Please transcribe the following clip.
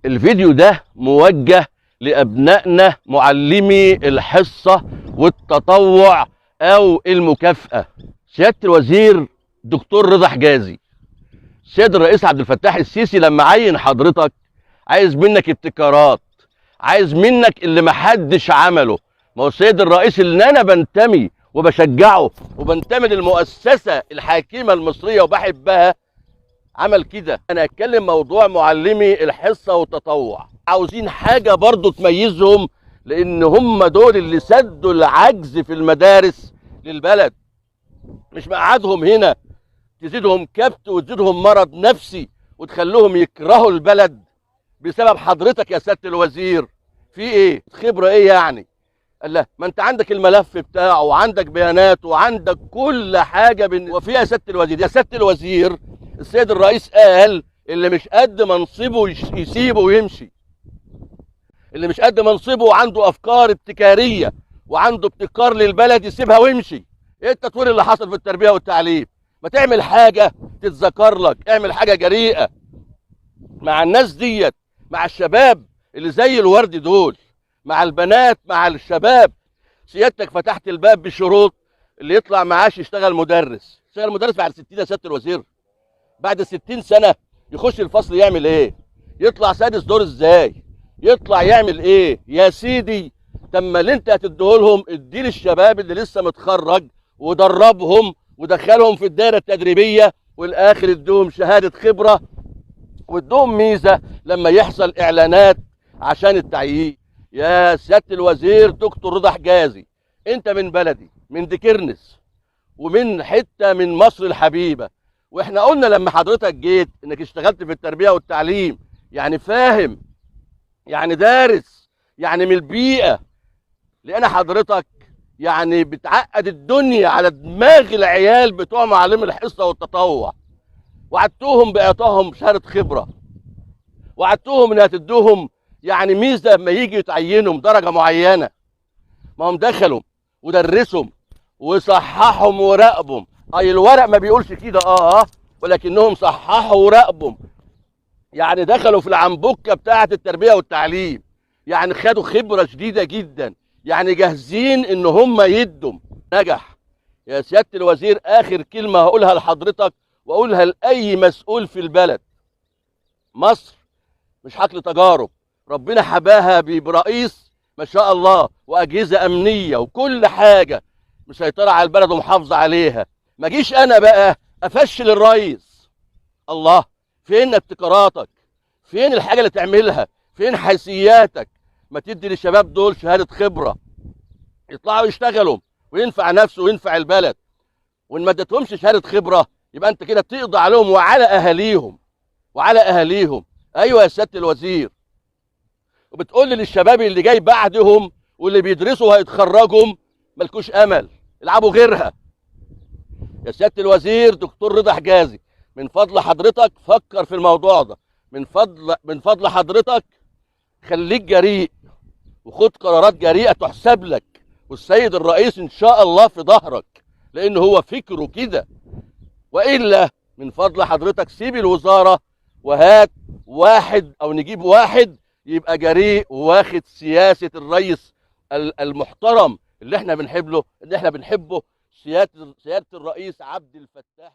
الفيديو ده موجه لأبنائنا معلمي الحصة والتطوع أو المكافأة. سيادة الوزير دكتور رضا حجازي، السيد الرئيس عبد الفتاح السيسي لما عين حضرتك عايز منك ابتكارات، عايز منك اللي محدش عمله. ما هو السيد الرئيس اللي أنا بنتمي وبشجعه وبنتمي للمؤسسة الحاكمة المصرية وبحبها عمل كده. انا اتكلم موضوع معلمي الحصه والتطوع، عاوزين حاجه برضو تميزهم، لان هم دول اللي سدوا العجز في المدارس للبلد. مش مقعدهم هنا تزيدهم كبت وتزيدهم مرض نفسي وتخلوهم يكرهوا البلد بسبب حضرتك يا سياده الوزير. في ايه خبره ايه يعني؟ قال لا، ما انت عندك الملف بتاعه وعندك بيانات وعندك كل حاجه وفيها يا سياده الوزير. يا سياده الوزير، السيد الرئيس قال اللي مش قد منصبه يسيبه ويمشي. اللي مش قد منصبه وعنده افكار ابتكاريه وعنده ابتكار للبلد يسيبها ويمشي. ايه التطوير اللي حصل في التربيه والتعليم؟ ما تعمل حاجه تتذكر لك، اعمل حاجه جريئه مع الناس ديت، مع الشباب اللي زي الورد دول، مع البنات، مع الشباب. سيادتك فتحت الباب بشروط اللي يطلع معاش يشتغل مدرس. يشتغل مدرس بعد 60 يا سياده الوزير، بعد 60 سنه يخش الفصل يعمل ايه؟ يطلع سادس دور ازاي؟ يطلع يعمل ايه يا سيدي؟ تم اللي انت هتديهولهم اديه للشباب اللي لسه متخرج ودربهم ودخلهم في الدائره التدريبيه، والاخر ادوهم شهاده خبره وادوهم ميزه لما يحصل اعلانات عشان التعيين. يا سياده الوزير دكتور رضا حجازي، انت من بلدي، من ديكرنس، ومن حته من مصر الحبيبه. واحنا قلنا لما حضرتك جيت انك اشتغلت في التربيه والتعليم، يعني فاهم، يعني دارس، يعني من البيئه. لان حضرتك يعني بتعقد الدنيا على دماغ العيال بتوع معلم الحصه والتطوع. وعدتوهم باعطائهم شهاده خبره، وعدتوهم ان هتدوهم يعني ميزه لما يجي يتعينهم درجه معينه. ما هم دخلوا ودرسهم وصححهم وراقبهم. اي الورق ما بيقولش كده ولكنهم صححوا وراقبهم، يعني دخلوا في العنبوكه بتاعه التربيه والتعليم، يعني خدوا خبره شديده جدا، يعني جاهزين ان هم يدوا. نجح يا سياده الوزير. اخر كلمه هقولها لحضرتك واقولها لاي مسؤول في البلد، مصر مش حقل تجارب، ربنا حباها برئيس ما شاء الله واجهزه امنيه وكل حاجه مسيطره على البلد ومحافظه عليها. ما جيش انا بقى افشل الرئيس. الله، فين ابتكاراتك؟ فين الحاجه اللي تعملها؟ فين حيثياتك؟ ما تدي للشباب دول شهاده خبره يطلعوا يشتغلوا وينفع نفسه وينفع البلد. وان ما اديتهمش شهاده خبره يبقى انت كده بتقضي عليهم وعلى اهاليهم وعلى اهاليهم. ايوه يا سياده الوزير، وبتقول لي للشباب اللي جاي بعدهم واللي بيدرسوا وهيتخرجوا مالكوش امل، العبوا غيرها. يا سياده الوزير دكتور رضا حجازي، من فضل حضرتك فكر في الموضوع ده. من فضل حضرتك خليك جريء وخد قرارات جريئه تحسب لك، والسيد الرئيس ان شاء الله في ظهرك لان هو فكره كده. والا من فضل حضرتك سيب الوزاره وهات واحد او نجيب واحد يبقى جريء وواخد سياسه الرئيس المحترم اللي احنا بنحبه، سياده الرئيس عبد الفتاح.